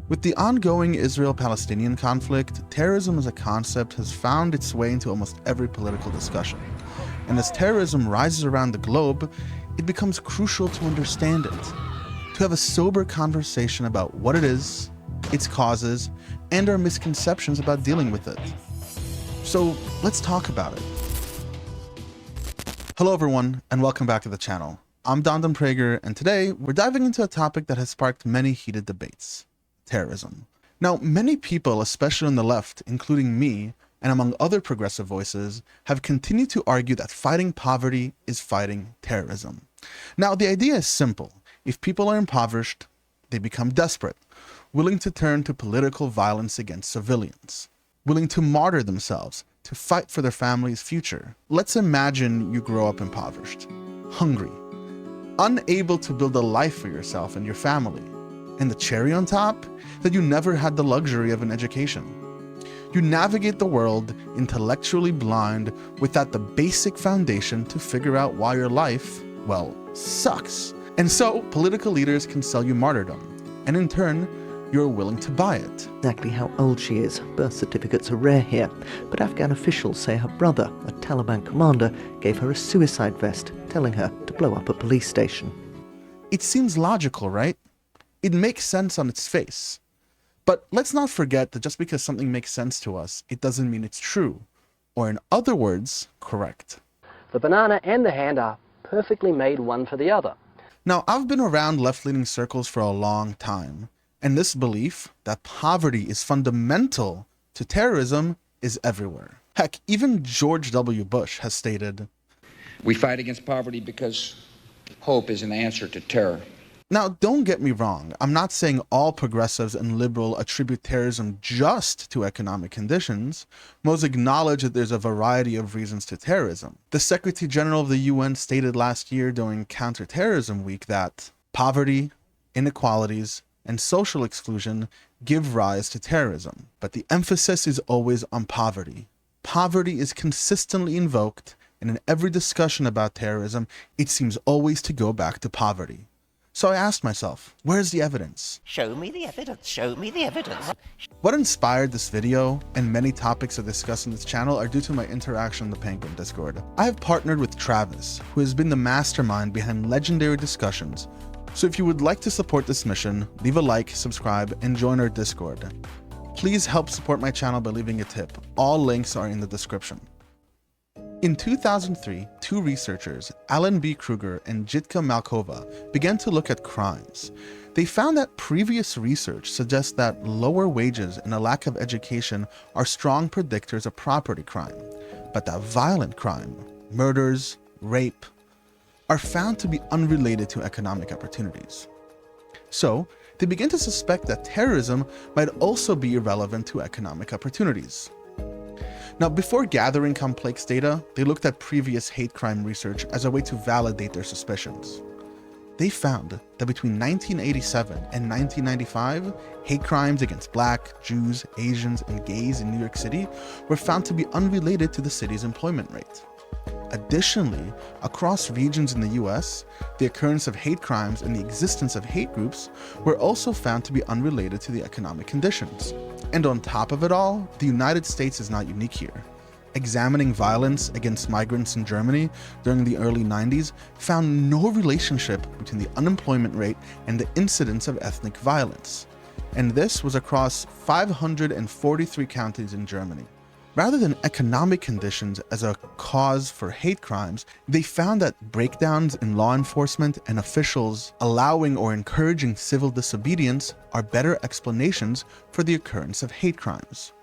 With the ongoing Israel-Palestinian conflict, terrorism as a concept has found its way into almost every political discussion. And as terrorism rises around the globe, it becomes crucial to understand it, to have a sober conversation about what it is, its causes, and our misconceptions about dealing with it. So let's talk about it. Hello everyone, and welcome back to the channel. I'm Dandan Prager, and today we're diving into a topic that has sparked many heated debates: terrorism. Now, many people, especially on the left, including me, and among other progressive voices, have continued to argue that fighting poverty is fighting terrorism. Now, the idea is simple. If people are impoverished, they become desperate, willing to turn to political violence against civilians, willing to martyr themselves to fight for their family's future. Let's imagine you grow up impoverished, hungry, unable to build a life for yourself and your family. And the cherry on top, that you never had the luxury of an education. You navigate the world intellectually blind without the basic foundation to figure out why your life, well, sucks. And so political leaders can sell you martyrdom, and in turn, you're willing to buy it. Exactly how old she is. Birth certificates are rare here, but Afghan officials say her brother, a Taliban commander, gave her a suicide vest, telling her to blow up a police station. It seems logical, right? It makes sense on its face. But let's not forget that just because something makes sense to us, it doesn't mean it's true, or in other words, correct. The banana and the hand are perfectly made one for the other. Now, I've been around left-leaning circles for a long time, and this belief that poverty is fundamental to terrorism is everywhere. Heck, even George W. Bush has stated, "We fight against poverty because hope is an answer to terror." Now, don't get me wrong. I'm not saying all progressives and liberals attribute terrorism just to economic conditions. Most acknowledge that there's a variety of reasons to terrorism. The Secretary General of the UN stated last year during Counterterrorism Week that poverty, inequalities, and social exclusion give rise to terrorism. But the emphasis is always on poverty. Poverty is consistently invoked, and in every discussion about terrorism, it seems always to go back to poverty. So I asked myself, where's the evidence? Show me the evidence, show me the evidence. What inspired this video and many topics I discuss on this channel are due to my interaction in the Pangburn Discord. I have partnered with Travis, who has been the mastermind behind legendary discussions. So if you would like to support this mission, leave a like, subscribe, and join our Discord. Please help support my channel by leaving a tip. All links are in the description. In 2003, two researchers, Alan B. Krueger and Krueger and Malečková, began to look at crimes. They found that previous research suggests that lower wages and a lack of education are strong predictors of property crime, but that violent crime, murders, rape, are found to be unrelated to economic opportunities. So, they began to suspect that terrorism might also be irrelevant to economic opportunities. Now, before gathering complex data, they looked at previous hate crime research as a way to validate their suspicions. They found that between 1987 and 1995, hate crimes against Black, Jews, Asians, and gays in New York City were found to be unrelated to the city's employment rate. Additionally, across regions in the US, the occurrence of hate crimes and the existence of hate groups were also found to be unrelated to the economic conditions. And on top of it all, the United States is not unique here. Examining violence against migrants in Germany during the early 90s found no relationship between the unemployment rate and the incidence of ethnic violence. And this was across 543 counties in Germany. Rather than economic conditions as a cause for hate crimes, they found that breakdowns in law enforcement and officials allowing or encouraging civil disobedience are better explanations for the occurrence of hate crimes.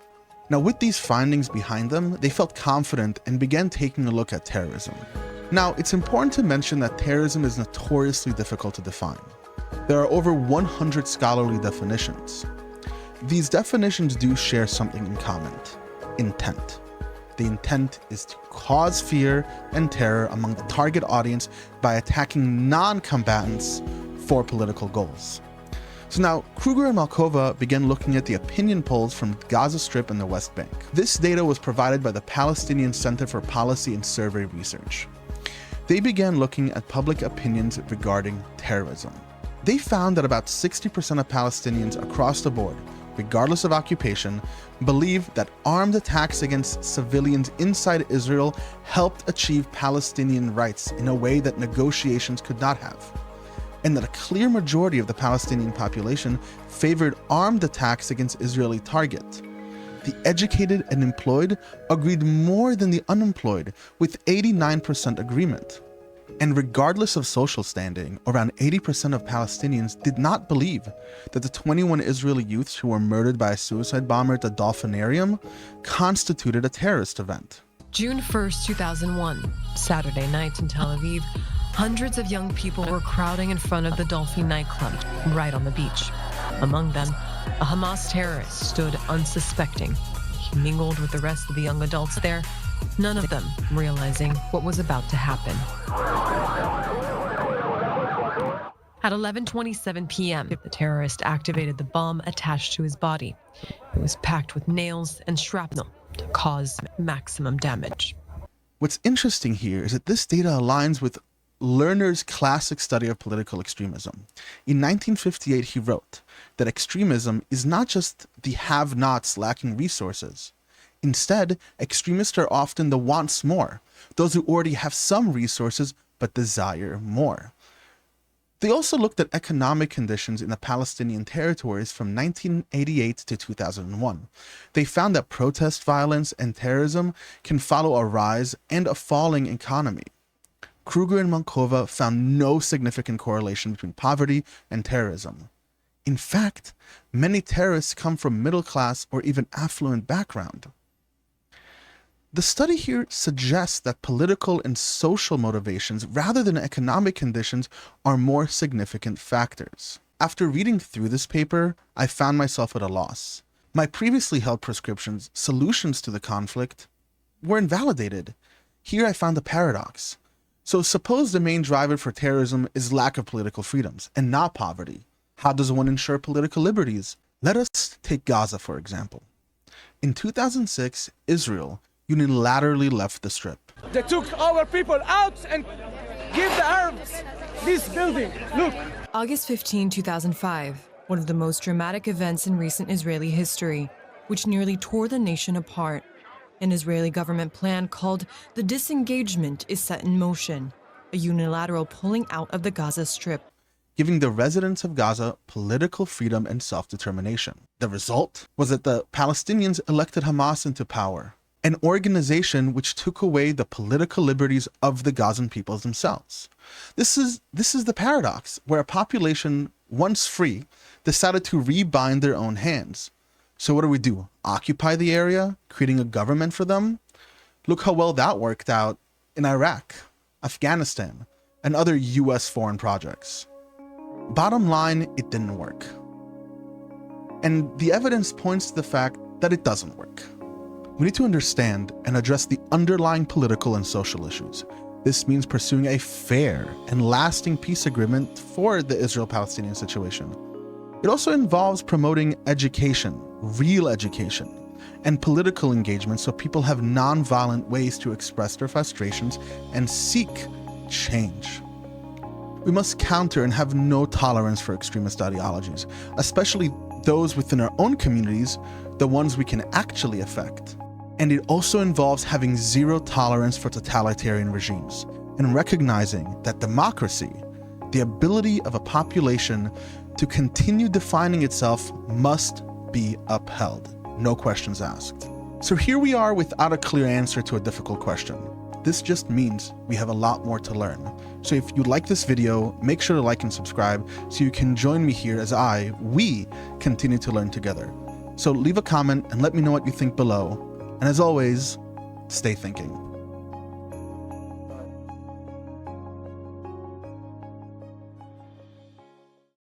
Now, with these findings behind them, they felt confident and began taking a look at terrorism. Now, it's important to mention that terrorism is notoriously difficult to define. There are over 100 scholarly definitions. These definitions do share something in common: intent. The intent is to cause fear and terror among the target audience by attacking non-combatants for political goals. So now, Krueger and Malečková began looking at the opinion polls from Gaza Strip and the West Bank. This data was provided by the Palestinian Center for Policy and Survey Research. They began looking at public opinions regarding terrorism. They found that about 60% of Palestinians across the board, regardless of occupation, believe that armed attacks against civilians inside Israel helped achieve Palestinian rights in a way that negotiations could not have, and that a clear majority of the Palestinian population favored armed attacks against Israeli targets. The educated and employed agreed more than the unemployed, with 89% agreement. And regardless of social standing, around 80% of Palestinians did not believe that the 21 Israeli youths who were murdered by a suicide bomber at the Dolphinarium constituted a terrorist event. June 1st, 2001, Saturday night in Tel Aviv, hundreds of young people were crowding in front of the Dolphin nightclub, right on the beach. Among them, a Hamas terrorist stood unsuspecting. He mingled with the rest of the young adults there, none of them realizing what was about to happen. At 11:27 p.m., the terrorist activated the bomb attached to his body. It was packed with nails and shrapnel to cause maximum damage. What's interesting here is that this data aligns with Lerner's classic study of political extremism. In 1958, he wrote that extremism is not just the have-nots lacking resources. Instead, extremists are often the wants more, those who already have some resources but desire more. They also looked at economic conditions in the Palestinian territories from 1988 to 2001. They found that protest violence and terrorism can follow a rise and a falling economy. Krueger and Malečková found no significant correlation between poverty and terrorism. In fact, many terrorists come from middle-class or even affluent background. The study here suggests that political and social motivations, rather than economic conditions, are more significant factors. After reading through this paper, I found myself at a loss. My previously held prescriptions, solutions to the conflict, were invalidated. Here I found a paradox. So suppose the main driver for terrorism is lack of political freedoms and not poverty. How does one ensure political liberties? Let us take Gaza, for example. In 2006, Israel unilaterally left the Strip. They took our people out and give the Arabs this building. Look. August 15, 2005, one of the most dramatic events in recent Israeli history, which nearly tore the nation apart. An Israeli government plan called the disengagement is set in motion, a unilateral pulling out of the Gaza Strip, giving the residents of Gaza political freedom and self-determination. The result was that the Palestinians elected Hamas into power, an organization which took away the political liberties of the Gazan peoples themselves. This is the paradox, where a population, once free, decided to rebind their own hands. So what do? Occupy the area, creating a government for them? Look how well that worked out in Iraq, Afghanistan, and other US foreign projects. Bottom line, it didn't work. And the evidence points to the fact that it doesn't work. We need to understand and address the underlying political and social issues. This means pursuing a fair and lasting peace agreement for the Israel-Palestinian situation. It also involves promoting education, real education, and political engagement so people have non-violent ways to express their frustrations and seek change. We must counter and have no tolerance for extremist ideologies, especially those within our own communities, the ones we can actually affect. And it also involves having zero tolerance for totalitarian regimes and recognizing that democracy, the ability of a population to continue defining itself, must be upheld. No questions asked. So here we are without a clear answer to a difficult question. This just means we have a lot more to learn. So if you like this video, make sure to like and subscribe so you can join me here as we continue to learn together. So leave a comment and let me know what you think below. And as always, stay thinking.